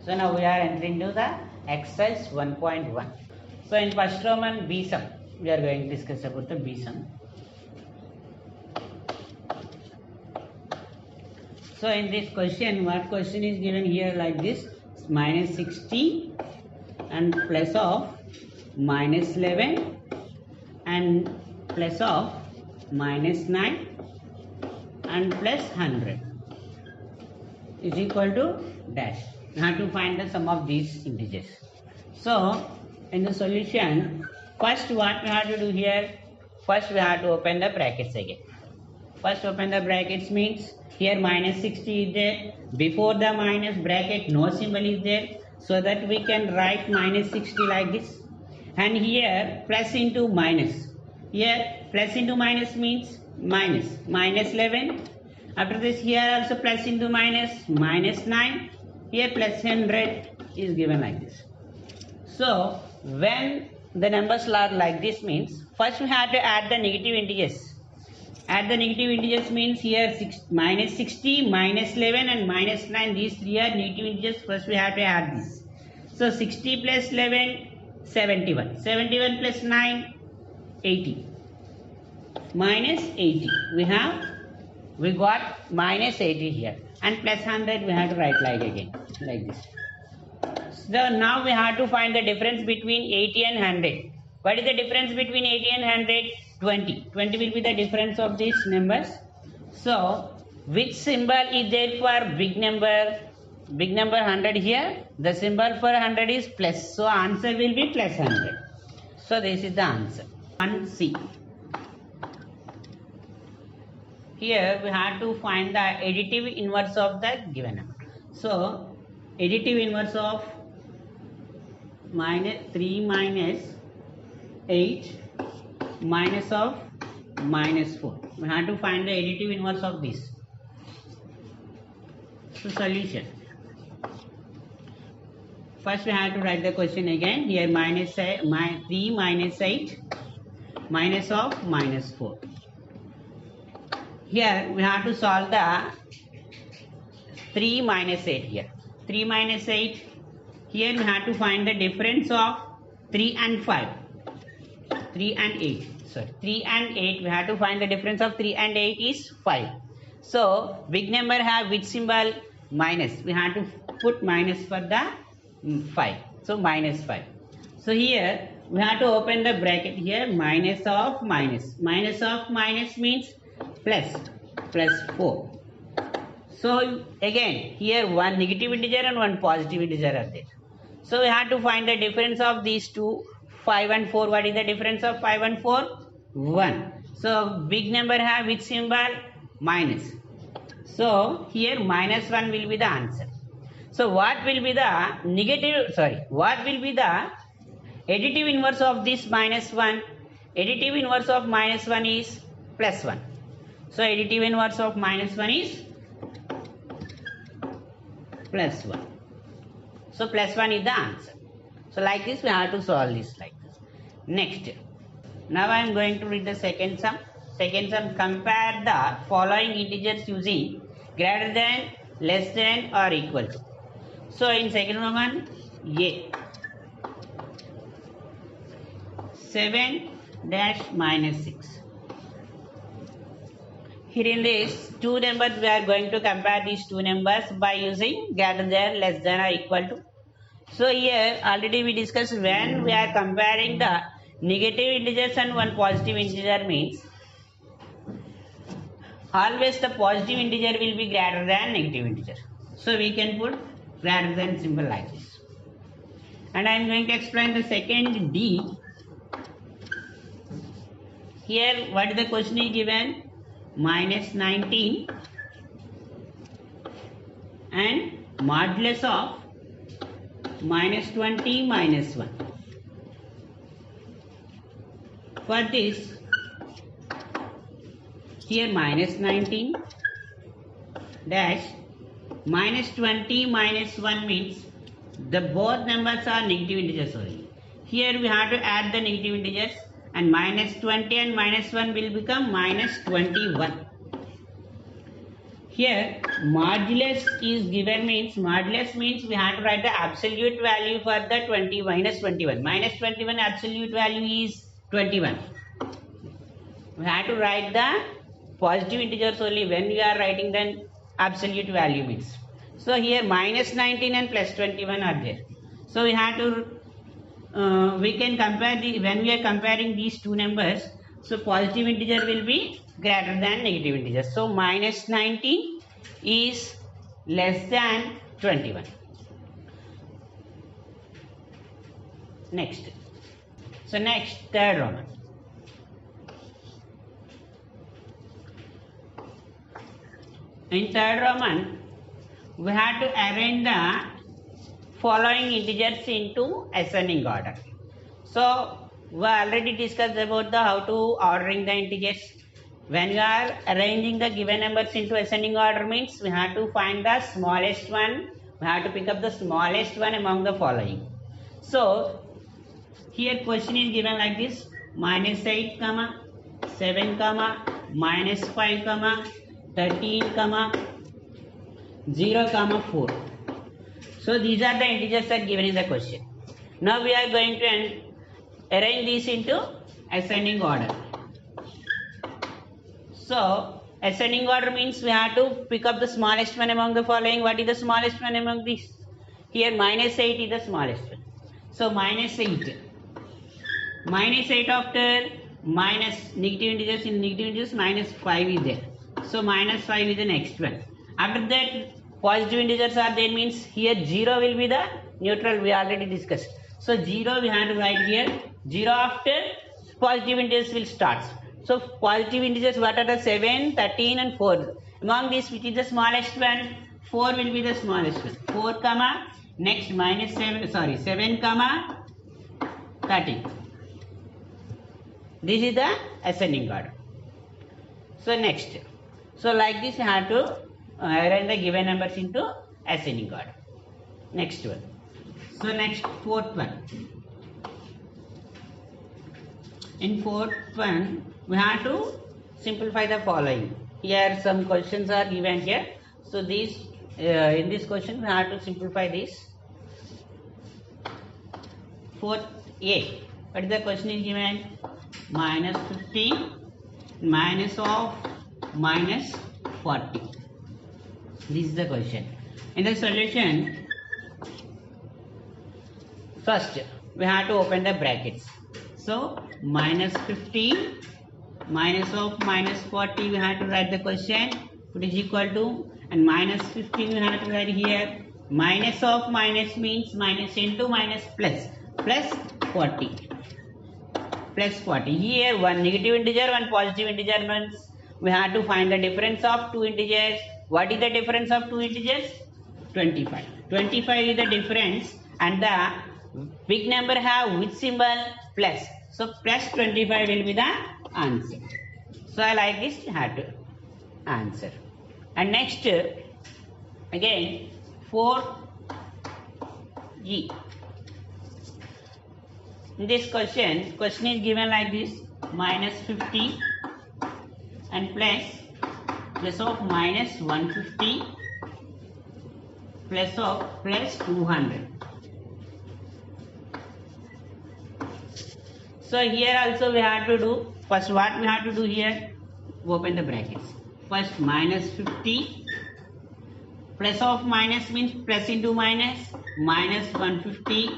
So now we are entering to the exercise 1.1. So in first Roman B sum, we are going to discuss about the B sum. So in this question, what question is given here like this: minus 60 and plus of minus 11 and plus of minus 9 and plus 100 is equal to dash. We have to find the sum of these integers. So in the solution, first what we have to do here, first we have to open the brackets again. First open the brackets means here minus 60 is there. Before the minus bracket no symbol is there, so that we can write minus 60 like this. And here plus into minus. Here plus into minus means minus 11. After this here also plus into minus 9. Here plus 100 is given like this. So when the numbers are like this means first we have to add the negative integers. Add the negative integers means here minus 60, minus 11 and minus 9. These three are negative integers. First we have to add this. So 60 plus 11, 71. 71 plus 9, 80. Minus 80. We got minus 80 here. And plus 100 we have to write like again. Like this. So now we have to find the difference between 80 and 100. What is the difference between 80 and 100? 20. 20 will be the difference of these numbers. So which symbol is there for big number? Big number 100 here. The symbol for 100 is plus. So answer will be plus 100. So this is the answer. 1C. Here we have to find the additive inverse of the given number. So additive inverse of minus 3 minus 8 minus of minus 4. We have to find the additive inverse of this. So solution. First we have to write the question again. Here minus 3 minus 8 minus of minus 4. Here we have to solve the 3 minus 8 here. 3 minus 8. Here we have to find the difference of 3 and 5. 3 and 8. Sorry, 3 and 8. We have to find the difference of 3 and 8 is 5. So big number have which symbol? Minus. We have to put minus for the 5. So minus 5. So here we have to open the bracket here. Minus of minus. Minus of minus means plus. Plus 4. So again here one negative integer and one positive integer are there. So we have to find the difference of these two. 5 and 4. What is the difference of 5 and 4? 1. So big number have which symbol? Minus. So here minus 1 will be the answer. So what will be the what will be the additive inverse of this minus 1? Additive inverse of minus 1 is plus 1. So additive inverse of minus 1 is plus 1. So plus 1 is the answer. So like this we have to solve this like this. Next. Now I am going to read the second sum. Second sum, compare the following integers using greater than, less than or equal to. So in second one, A. 7 dash minus 6. Here in this two numbers we are going to compare these two numbers by using greater than, less than or equal to. So here already we discussed when we are comparing the negative integers and one positive integer means always the positive integer will be greater than negative integer. So we can put greater than symbol like this. And I am going to explain the second D. Here what is the question is given? Minus 19 and modulus of minus 20 minus 1. For this, here minus 19 dash minus 20 minus 1 means the both numbers are negative integers only. Here we have to add the negative integers and minus 20 and minus 1 will become minus 21. here modulus is given means we have to write the absolute value for the 20 minus 21. Minus 21 absolute value is 21. We have to write the positive integers only when we are writing the absolute value means. So here minus 19 and plus 21 are there. So we have to we can compare when we are comparing these two numbers. So positive integer will be greater than negative integer. So minus 19 is less than 21. Next. So next, third Roman. In third Roman, we have to arrange the following integers into ascending order. So we already discussed about how to ordering the integers. When we are arranging the given numbers into ascending order means we have to find the smallest one. We have to pick up the smallest one among the following. So here question is given like this: minus 8, 7, minus 5, 13, 0, 4. So these are the integers that are given in the question. Now we are going to arrange these into ascending order. So ascending order means we have to pick up the smallest one among the following. What is the smallest one among these? Here minus 8 is the smallest one. So minus 8. Minus 8 after minus negative integers, in negative integers minus 5 is there. So minus 5 is the next one. After that positive integers are there means here 0 will be the neutral, we already discussed. So 0 we have to write here. 0 after positive integers will start. So positive integers what are the 7, 13 and 4. Among these which is the smallest one? 4 will be the smallest one. 4, next minus 7, 7, 13. This is the ascending order. So next. So like this you have to arrange the given numbers into ascending order. Next one. So next, fourth one. In fourth one, we have to simplify the following. Here some questions are given here. So these in this question we have to simplify this. Fourth A. What is the question is given? Minus 15 minus of minus 40. This is the question. In the solution, first we have to open the brackets. So minus 15 minus of minus 40 we have to write the question, which is equal to, and minus 15 we have to write here. Minus of minus means minus into minus plus 40. Plus 40. Here one negative integer, one positive integer means we have to find the difference of two integers. What is the difference of two integers? 25. 25 is the difference, and the big number have which symbol? Plus. So plus 25 will be the answer. So I like this, have to answer. And next again 4G. In this question is given like this: minus 50 and plus of minus 150 plus 200. So here also we have to do, first what we have to do here, open the brackets. First minus 50 plus of minus means plus into minus, minus 150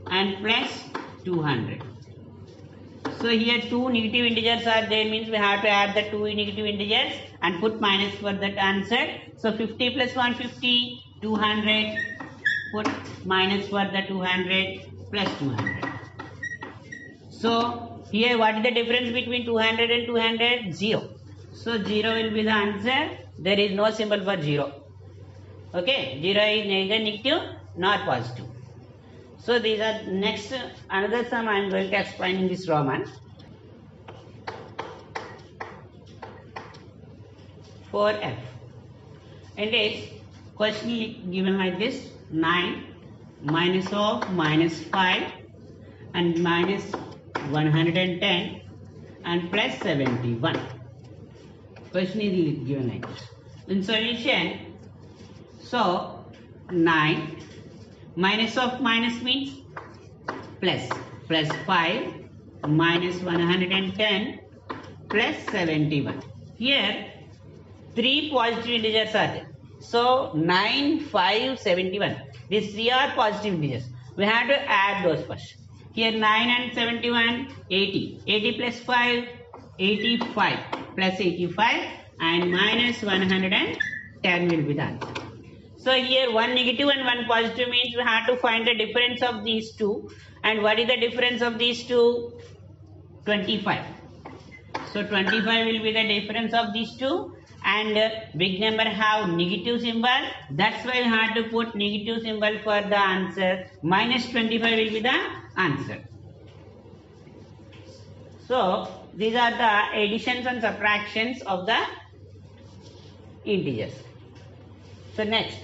and plus 200. So here two negative integers are there means we have to add the two negative integers and put minus for that answer. So 50 plus 150, 200, put minus for the 200 plus 200. So here what is the difference between 200 and 200? 0. So 0 will be the answer. There is no symbol for 0. Okay, 0 is neither negative nor positive. So these are next another sum I am going to explain in this Roman. 4F. And this question is given like this: 9 minus of minus 5 and minus 110 and plus 71. Question is given like this. In solution, so 9 minus of minus means plus 5 minus 110 plus 71. Here 3 positive integers are there. So 9, 5, 71. These 3 are positive integers. We have to add those first. Here 9 and 71, 80. 80 plus 5, 85 plus 85 and minus 110 will be the answer. So here one negative and one positive means we have to find the difference of these two. And what is the difference of these two? 25. So 25 will be the difference of these two. And big number have negative symbol. That's why we have to put negative symbol for the answer. Minus 25 will be the answer. So these are the additions and subtractions of the integers. So next.